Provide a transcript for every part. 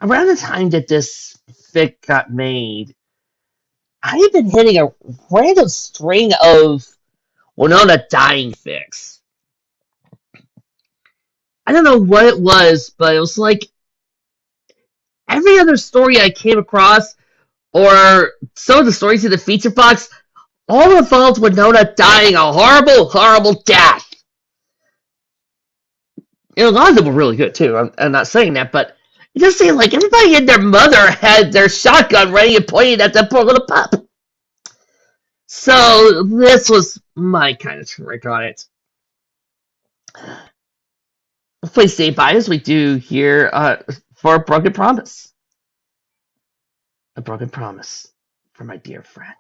Around the time that this fic got made, I had been hitting a random string of Winona dying fics. I don't know what it was, but it was like every other story I came across, or some of the stories in the feature box, all involved Winona dying a horrible, horrible death. A lot of them were really good too. I'm not saying that, but it just seemed like everybody and their mother had their shotgun ready and pointed at that poor little pup. So this was my kind of trick on it. Please stay by as we do here for a broken promise. A broken promise for my dear friend.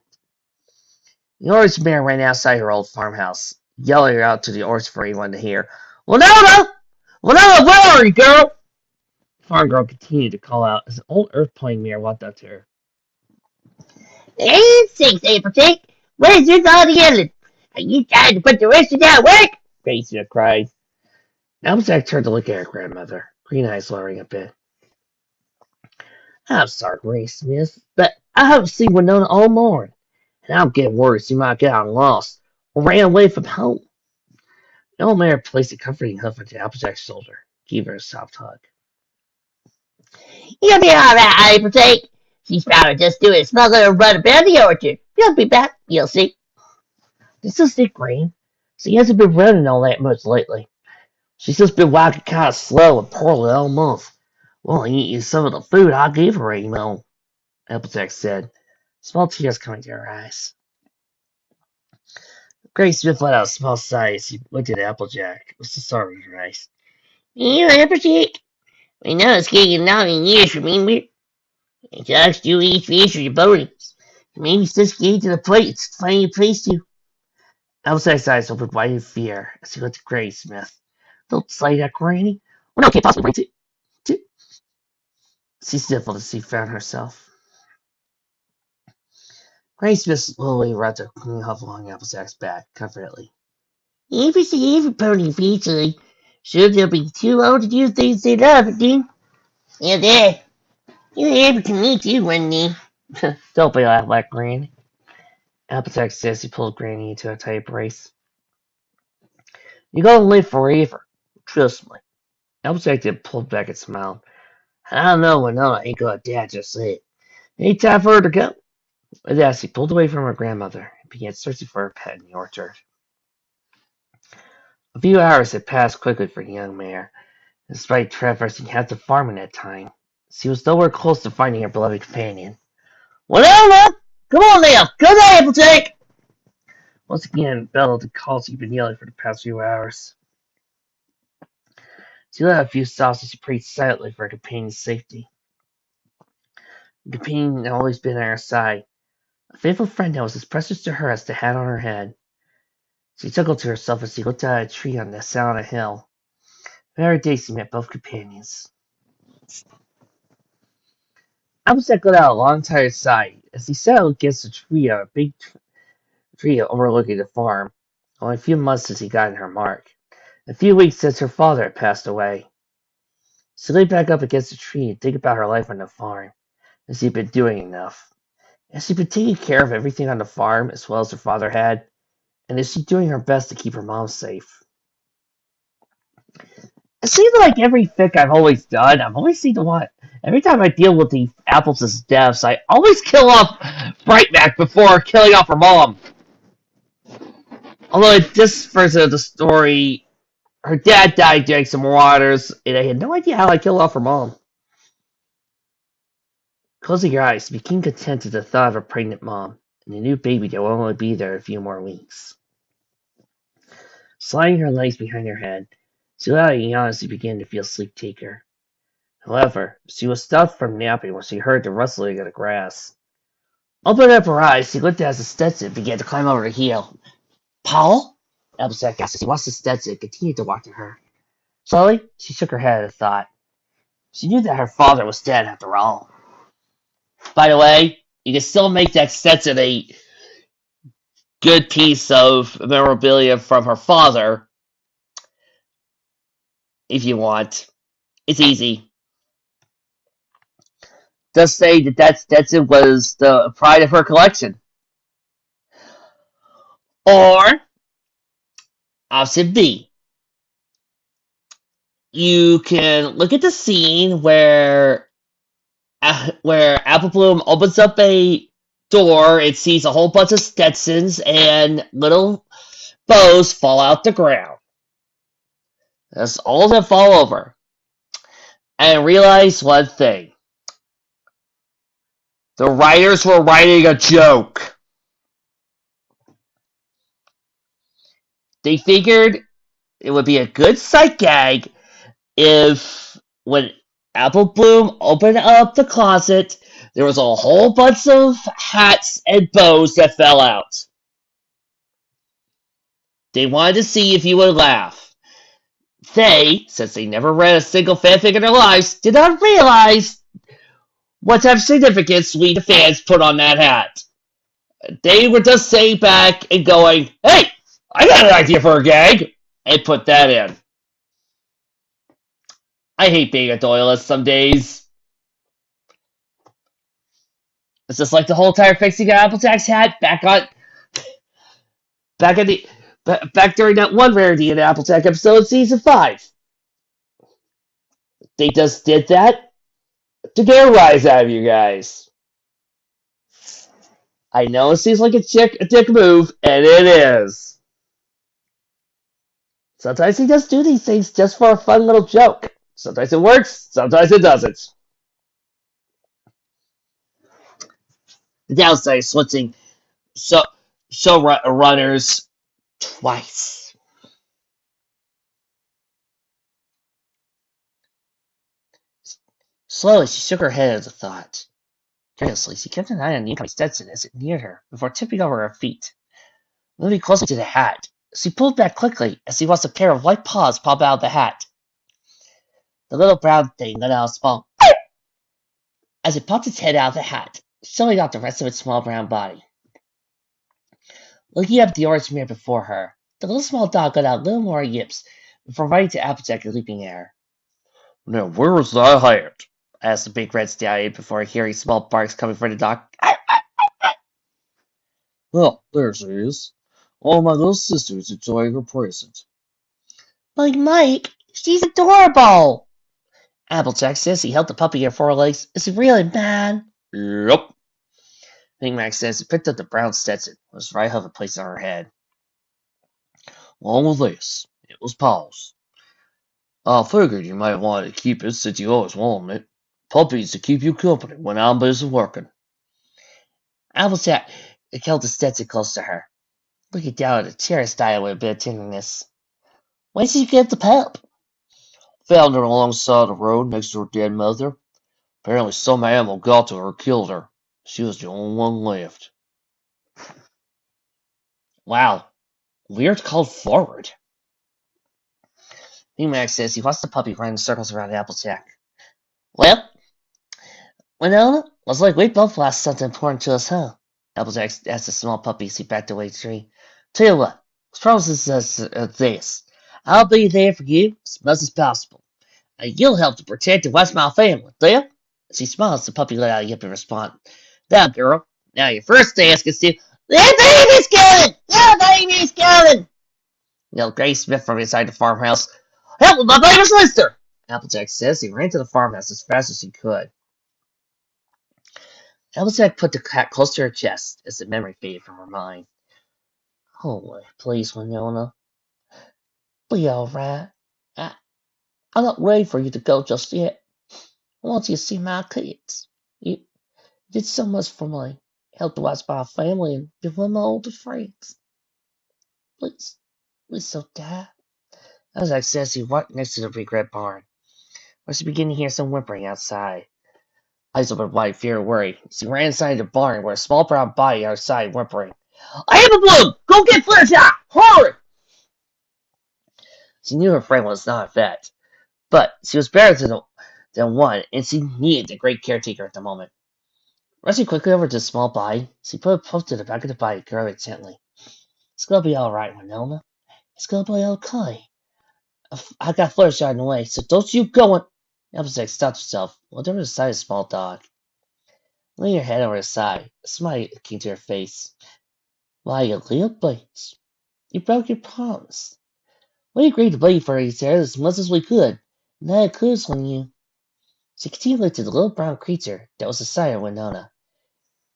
The orange man ran outside her old farmhouse, yelling out to the orange for anyone to hear. Winona! Winona, where are you, girl? The farm girl continued to call out as an old earth plane mare walked up to her. And six, Applejack. Where's your naughty Ellen? Are you trying to put the rest of that work? Gracie cried. Applejack turned to look at her grandmother, green eyes lowering a bit. I'm sorry, Grace Smith, but I haven't seen Winona all morning, and I'm getting worried she might get out lost or ran away from home. The old mare placed a comforting hoof onto Applejack's shoulder, gave her a soft hug. You'll be all right, Applejack. She's probably just doing a smuggle and run about the orchard. You'll be back. You'll see. This is Dick Green. She hasn't been running all that much lately. She's just been walking kind of slow and poorly all month. Well, eat you some of the food I gave her, Applejack said, small tears coming to her eyes. Grace Smith let out a small sigh as he looked at Applejack with some sorrow in her eyes. You, Applejack. We know it's getting long in years, remember? And dogs do eat fish or your bonings. Maybe it's just getting to the plate. It's finding a place to. Applejack's eyes opened wide in fear as he looked at Grace Smith. Don't say that, Granny. Well, no, can't possibly bring to. She sniffled as she found herself. Grace Smith slowly rubbed her clean huff along Applejack's back, comfortably. Every pony eventually. Soon they'll be too old to do things they love, then. Yeah, there. You're able to meet you one day. Don't be like Granny. Applejack says he pulled Granny into a tight embrace. You're gonna live forever. Trust me. Applejack did pull back and smiled. I don't know when Nona ain't gonna die just yet. Ain't time for her to go. With that, she pulled away from her grandmother and began searching for her pet in the orchard. A few hours had passed quickly for the young mare. Despite traversing half the farm in that time, she was nowhere close to finding her beloved companion. Whatever! Come on now! Come on, Applejack! Once again, bellowed the call she'd been yelling for the past few hours. She let out a few sobs as she prayed silently for her companion's safety. The companion had always been at her side, a faithful friend that was as precious to her as the hat on her head. She chuckled to herself as she looked out at a tree on the side of the hill. Every day she met both companions. Applejack let out a long, tired sigh as he sat against a tree on a big tree overlooking the farm. Only a few months since he gotten her mark. A few weeks since her father had passed away. She lay back up against the tree and think about her life on the farm. Has she been doing enough? Has she been taking care of everything on the farm as well as her father had? And is she doing her best to keep her mom safe? It seems like every fic I've always done, I've always seen the one. Every time I deal with the Apples' deaths, I always kill off Brightback before killing off her mom. Although in this version of the story, her dad died during some waters, and I had no idea how I killed off her mom. Closing your eyes, became content at the thought of a pregnant mom and a new baby that will only be there a few more weeks. Sliding her legs behind her head, she let out a yawn as she began to feel sleep take her. However, she was stopped from napping when she heard the rustling of the grass. Opening up her eyes, she looked as the Stetson began to climb over the hill. Paul? Applejack asked as he watched the Stetson continue to walk to her. Slowly, she shook her head at the thought. She knew that her father was dead after all. By the way, you can still make that Stetson a good piece of memorabilia from her father if you want. It's easy. does say that Stetson was the pride of her collection. Or option B, you can look at the scene where Apple Bloom opens up a door and sees a whole bunch of Stetsons and little bows fall out the ground. That's all that fall over. And realize one thing. The writers were writing a joke. They figured it would be a good sight gag if when Apple Bloom opened up the closet, there was a whole bunch of hats and bows that fell out. They wanted to see if you would laugh. They, since they never read a single fanfic in their lives, did not realize what type of significance we, the fans, put on that hat. They were just sitting back and going, hey, I got an idea for a gag, and put that in. I hate being a Doyleist some days. It's just like the whole entire fixing of Applejack's hat back during that one Rarity in Applejack episode season 5. They just did that to get a rise out of you guys. I know it seems like a dick move, and it is. Sometimes he does do these things just for a fun little joke. Sometimes it works, sometimes it doesn't. The downside is switching showrunners twice. Slowly, she shook her head at the thought. Curiously, she kept an eye on the incoming Stetson as it neared her before tipping over her feet. Moving closer to the hat, she pulled back quickly as she watched a pair of white paws pop out of the hat. The little brown thing let out a small as it popped its head out of the hat, showing off the rest of its small brown body. Looking up at the orange mirror before her, the little small dog let out a little more yips before running to Applejack and leaping at her. Now, where was that hat? Asked the big red stallion before hearing small barks coming from the dog. Well, there she is. All my little sister's enjoying her present. But Mike, she's adorable! Applejack says he held the puppy in her forelegs. Is he really, man? Yep. Big Mac says he picked up the brown Stetson, with his right hoof and placed it on her head. Along with this, it was Paul's. I figured you might want to keep it since you always wanted it. Puppies to keep you company when I'm busy working. Applejack held the Stetson close to her, looking down at the chair style with a bit of tenderness. When did you get the pup? Found her alongside the road next to her dead mother. Apparently some animal got to her and killed her. She was the only one left. Wow. Weird called forward. Big Mac says he watched the puppy run in circles around Applejack. Well, Winona, looks like we both lost something important to us, huh? Applejack asked the small puppy as he backed away the tree. Tell you what, let's promise us this. I'll be there for you as much as possible. And you'll help to protect the Westmount family, deal? As he smiled as the puppy let out a yip in response. Now, girl, now your first task is to... The baby's coming! The baby's coming! Yelled Gray Smith from inside the farmhouse. Help with my baby's sister! Applejack says he ran to the farmhouse as fast as he could. Applejack put the cat close to her chest as the memory faded from her mind. Oh, please, Winona. Be alright. I'm not ready for you to go just yet. I want you to see my kids. You did so much for me. Helped watch my family and be one of my older friends. Please don't die. Applejack says he walked next to the big red barn, where she began to hear some whimpering outside. Eyes open wide, fear and worry. She ran inside the barn where a small brown body outside whimpering. I have a bloom! Go get Fluttershy! Hurry! She knew her friend was not a vet, but she was better than one, and she needed a great caretaker at the moment. Rushing quickly over to the small body, she put a puff to the back of the body, growing gently. It's gonna be alright, Winona. It's gonna be okay. I got Fluttershy in the way, so don't you go and... Applejack stopped herself, looked over the side of the small dog. Lay your head over her side. A smile came to her face. Why, you little boys. You broke your promise. We agreed to play for each other as much as we could. And that includes on you. She continued to look at the little brown creature that was the side of Winona.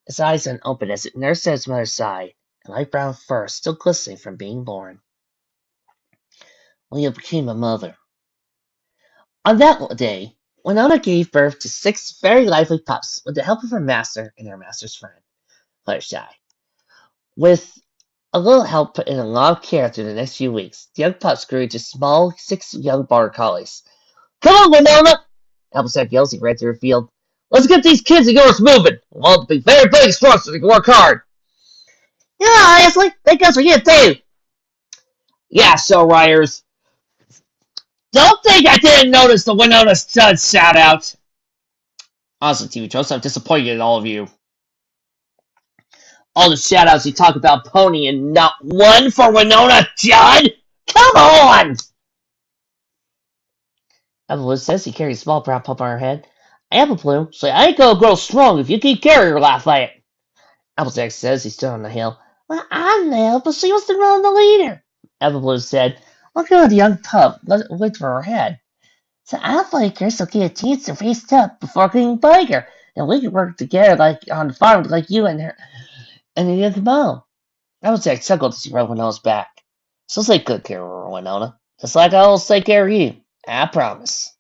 His eyes unopened as it nursed at his mother's side, and light brown fur still glistening from being born. Leah became a mother. On that day, Winona gave birth to 6 very lively pups with the help of her master and her master's friend, Fluttershy. With a little help and a lot of care through the next few weeks, the young pups grew into small 6 young border collies. Come on, Winona! Applejack yelled as he ran through the field. Let's get these kids of yours moving. We'll be very big and strong so they can work hard. Yeah, honestly, think us for you too. Yeah, show riders. Don't think I didn't notice the Winona Stud shout out. Honestly, TV Tropes, I'm disappointed in all of you. All the shout outs you talk about Pony and not one for Winona Judd? Come on! Apple says he carries a small brown pup on her head. Apple say I ain't gonna grow strong if you keep carrying her laugh at it. Applejack says he's still on the hill. Well, I know, but she was the run the leader. Apple said, look at the young pup wait for her head. So I'll flank her so get a chance to face up before getting bigger, and we can work together like on the farm like you and her and the young Mo. Applejack chuckled as he rubbed Winona's back. So take good care of her, Winona. Just like I'll take care of you. I promise.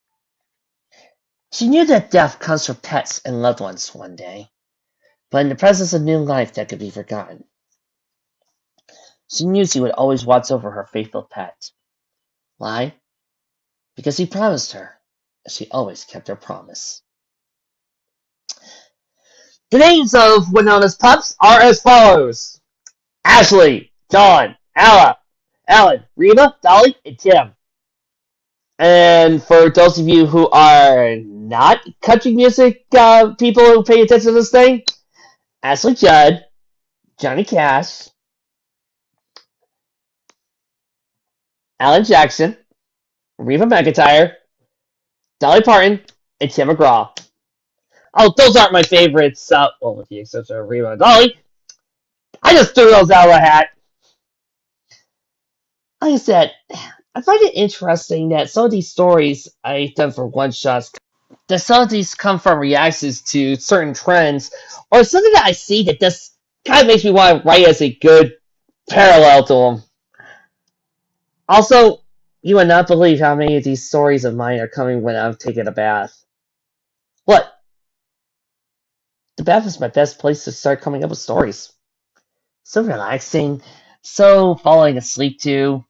She knew that death comes for pets and loved ones one day, but in the presence of new life that could be forgotten. She knew she would always watch over her faithful pet. Why? Because he promised her, and she always kept her promise. The names of Winona's pups are as follows: Ashley, Dawn, Alan, Reba, Dolly, and Tim. And for those of you who are not country music people who pay attention to this thing, Ashley Judd, Johnny Cash, Alan Jackson, Reba McEntire, Dolly Parton, and Tim McGraw. Oh, those aren't my favorites. Well, with the exception of Reba and Dolly. I just threw those out of the hat. Like I said, I find it interesting that some of these stories I've done for one shots, that some of these come from reactions to certain trends, or something that I see that just kind of makes me want to write as a good parallel to them. Also, you would not believe how many of these stories of mine are coming when I'm taking a bath. What? The bath is my best place to start coming up with stories. So relaxing, so falling asleep to.